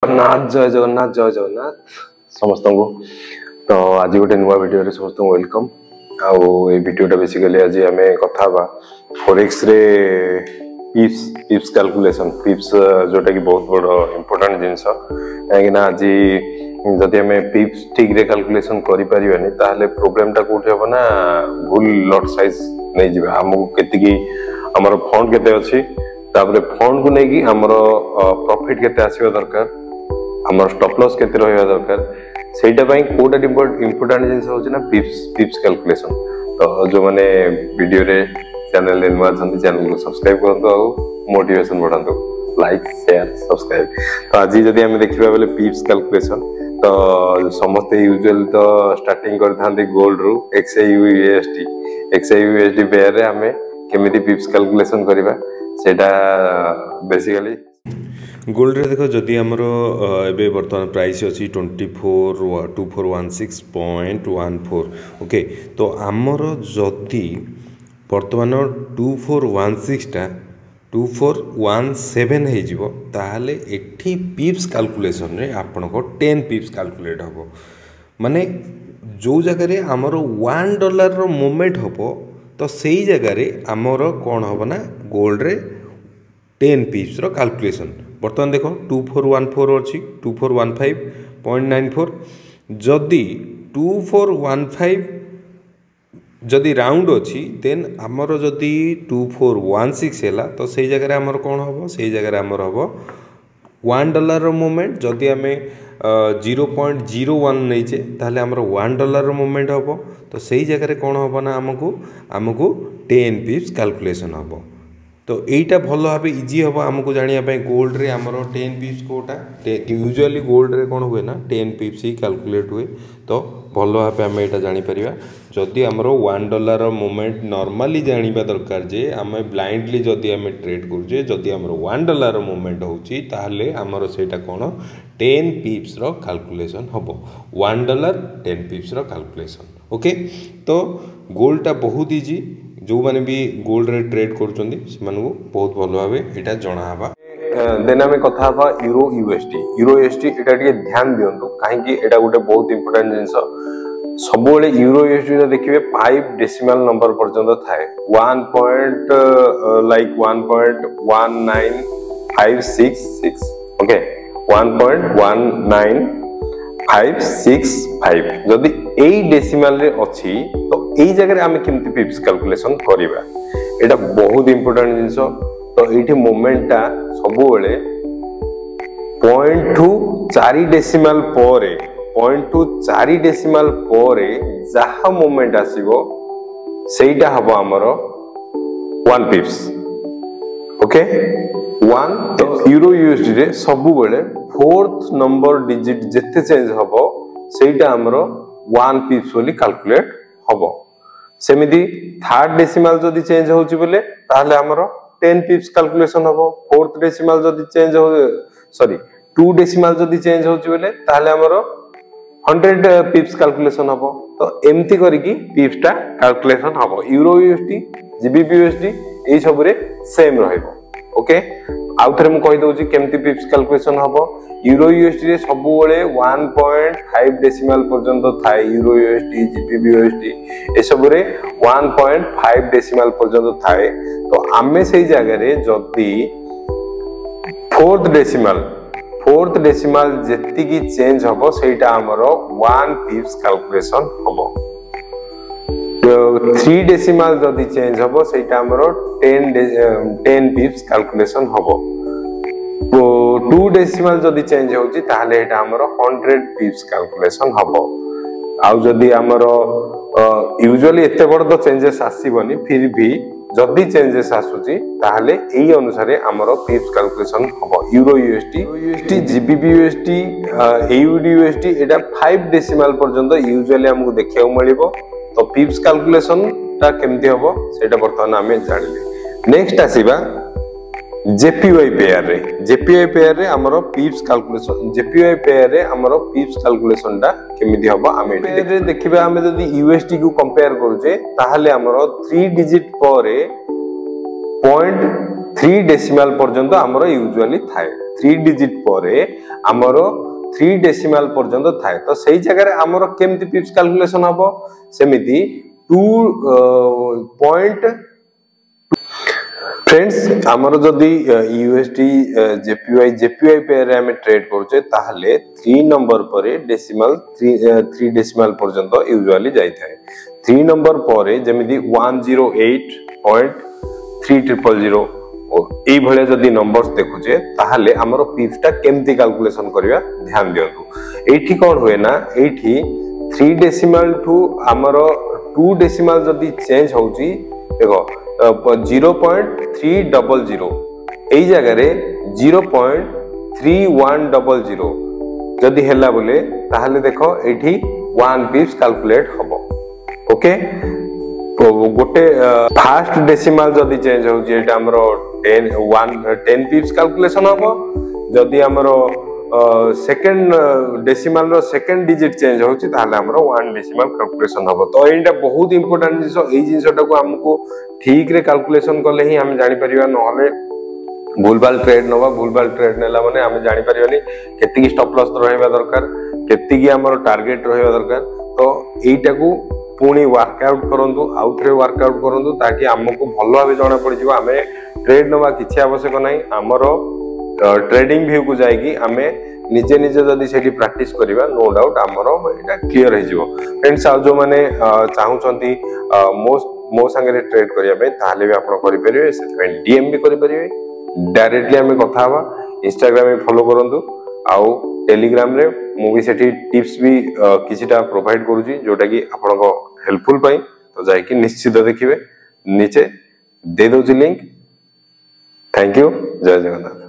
जगन्नाथ जय जगन्नाथ समस्त को। तो आज गोटे नुआ वीडियो समस्त वेलकम। आई वीडियोटा बेसिकली आज आम कथा फॉरेक्स रे पिप्स कैलकुलेशन पिप्स जोटा कि बहुत बड़ इंपोर्टेंट जिनस कहीं आज जदि आम पिप्स ठीक रे कैलकुलेशन करि परिबानी ताहले प्रॉब्लमटा कोठी हो ना भूल लॉट साइज नहीं जिबा हमको केतिकी हमर फंड केते अछि तापरे फंड को लेकी हमर प्रॉफिट केते आसीबा दरकार हमर स्टॉप लॉस केते रहइबा दरकार सेटा पई कोटा इंपोर्टेंट जिनस होछि ना पिप्स कैलकुलेशन। तो जो माने वीडियो रे चैनल ले नुआ छथि चैनल को सब्सक्राइब करंतो आ मोटिवेशन बढ़ांतो लाइक शेयर सब्सक्राइब। तो आज जदि हम देखिबा बेले पिप्स कैलकुलेशन तो समस्त यूजुअल तो स्टार्टिंग कर थांती गोल्ड रु XAUUSD पेयर रे हमें केमिति पिप्स कैलकुलेशन करिबा सेटा बेसिकली गोल्ड रे देखो जदि हमरो एबे वर्तमान प्राइस अछि 2416.14 ओके। तो हमरो जदि वर्तमान 2416 टा 2417 हे जिवो ताहाले एठी पिप्स कैलकुलेशन रे आपन को 10 पिप्स कैलकुलेट हबो माने जो जगह रे हमरो $1 रो मूवमेंट हबो तो सेही जगह रे हमरो कोन हबो ना गोल्ड रे 10 पिप्स रो कैलकुलेशन बर्तमान देखो 2414 अच्छी 2415.94 जदि 2415 जदि राउंड अच्छी देन आमर जदि 2416 है तो सही जगह आमर कौन हम से जगह आमर हम $1 रो मूवमेंट जदि आम 0.01 नहींचे ताहले आमर $1 रो मूवमेंट हम तो सही जगह कौन हम ना आमको 10 पिप्स कैलकुलेशन हम। तो यहीटा भल भाव इजी हम आमको जानापी गोल्ड रे आमर 10 पिप्स कोटा यूजुअली गोल्ड रे कौन हुए ना 10 पिप्स ही कैलकुलेट हुए। तो भल भाव आम यहाँ जापर जदि आमर $1 मूवमेंट नॉर्मली जाना दरकार जे आम ब्लाइंडली जदि आम ट्रेड करुचे जदि आमर $1 मूवमेंट होची ताहले आमर सेटा कौन 10 पिप्स रो कैलकुलेशन हम $1 10 पिप्स रो कैलकुलेशन ओके। तो गोल्डटा बहुत इजी जो माने भी गोल्ड रे ट्रेड करूचंदी से माने बहुत भलो भाबे एटा जणा हबा। देन हमें कथा हबा यूरो USD एटा के ध्यान दियंतु काहे कि एटा गोटे बहुत इंपोर्टेंट जिंस सब बेले यूरो USD रे देखिबे 5 डेसिमल नंबर पर्यंत थाए 1.19566 ओके 1.19565 जदि ए डेसिमल रे अछि तो एई जगह आम केमती पिप्स कैलकुलेशन करिबा एटा बहुत इंपोर्टेंट जिंस। तो एठी मोमेंटटा सब बेले 0.4 डेसिमल परे 0.4 डेसिमल परे जहा मोमेंट आसीबो सेटा हबो हमरो 1 पिप्स ओके 1। तो यूरो USD रे सब बेले फोर्थ नंबर डिजिट जेते चेंज हबो सेटा हमरो 1 पिप्स बोली कैलकुलेट हबो। सेमिति थर्ड डेसिमल जदि चेंज होउची बोले ताहले हमरो 10 पिप्स कैलकुलेशन हबो। फोर्थ डेसिमल जदि चेंज हो सॉरी 2 डेसिमल जदि चेंज होउची बोले ताहले हमरो 100 पिप्स कैलकुलेशन हबो। तो एम्ति करिकी पिप्सटा कैलकुलेशन हबो यूरो USD GBP USD ए सब रे सेम रहइबो ओके। आउ थरे मु कहि दोउची केमति पिप्स कैलकुलेशन हबो यूरो USD रे सब बेले 1.5 डेसिमल पर्यंत थाए यूरो USD GBP USD ए सब रे 1.5 डेसिमल पर्यंत थाए। तो आमे सेही जगह रे जदी फोर्थ डेसिमल जेति की चेंज हबो सेटा हमरो 1 पिप्स कैलकुलेशन हबो। 3 डेसिमल जदि चेंज हबो सेटा हमरो 10 पिप्स कैलकुलेशन हबो। 2 डेसिमल जदि चेंज होची ताहले एटा हमरो 100 पिप्स कैलकुलेशन हबो। आउ जदि हमरो यूजुअली एते बड़ तो चेंजेस आसीबनी फिर भी जदि चेंजेस आसुची ताहले एई अनुसार हमरो पिप्स कैलकुलेशन हबो euro USD GBP USD AUD USD एटा 5 डेसिमल पर्यंत यूजुअली हमकु देखियो मिलिबो। तो पिप्स कैलकुलेशन ता केमति हबो सेटा वर्तमान हमें जानिले। नेक्स्ट आसीबा JPY पेयर रे हमरो पिप्स कैलकुलेशन JPY पेयर रे हमरो पिप्स कैलकुलेशन ता केमिति हबो आमे रे देखिबा हमें जदी USD को कंपेयर करूचे ताहले हमरो 3 डिजिट परे 0.3 डेसिमल पर्यंत हमरो यूजुअली थाए 3 डिजिट परे हमरो 3 डेसिमल पर्यंत थाए तो सही जगह रे हमरो केमती पिप्स कैलकुलेशन हबो सेमिति 2 पॉइंट फ्रेंड्स हमरो जदी यूएसडी जेपीवाई पेयर रे हम ट्रेड करछे ताहले 3 नंबर परे डेसिमल 3 डेसिमल पर्यंत यूजुअली जाई थाए 3 नंबर परे जेमिति 108.3000 এই ভলে যদি নম্বরস দেখুছে তাহলে हमरो पिप्स टा केमती कैलकुलेशन करिया ध्यान दियंतु एठी कोन होय ना एठी 3 डेसिमल टू हमरो 2 डेसिमल जदी चेंज होउची देखो 0.300 এই জায়গারে 0.3100 যদি হেলা বলে তাহলে দেখো এठी 1 पिप्स कैलकुलेट हबो ओके गोटे फास्ट डेसिमल जदी चेंज होउची एटा हमरो 10 पिप्स कैलकुलेशन हबो जदी हमरो सेकंड डेसिमल रो सेकंड डिजिट चेंज होउची ताहले हमरो 1 डेसिमल कैलकुलेशन हबो तो एटा बहुत इंपोर्टेंट जिसो एई जिंसटा को हमको ठीक रे कैलकुलेशन करले ही हम जानि परिबा नहले भूलभाल ट्रेड नवा भूलभाल ट्रेड नेला माने हम जानि परिबानी केति की स्टॉप लॉस रहबा दरकार केति की हमरो टारगेट रहबा दरकार तो एटा को पुणी वर्कआउट करंतु आउट रे वर्कआउट करंतु ताकि हमको भलो भाबे जाना पड़ जिवो हमें ट्रेड नवा किछि आवश्यक नै हमरो ट्रेडिंग व्यू को जायकी हमें निजे निजे जदी सेठी प्रैक्टिस करिवा नो डाउट हमरो एटा क्लियर हे जिवो फ्रेंड्स आ जो माने चाहउचंती मो संगे ट्रेड करिया बे ताले भी आपण करि परिबे सेते डीएम भी करि परिबे डायरेक्टली हमें कथा हवा इंस्टाग्राम में फॉलो करंतु आउ टेलीग्राम रे मु भी सेठी टिप्स भी किछिटा प्रोवाइड करूची जोटा कि आपण को हेल्पफुल पाई तो जाय कि निश्चित देखिबे नीचे दे दोची लिंक थैंक यू जय जगन्नाथ।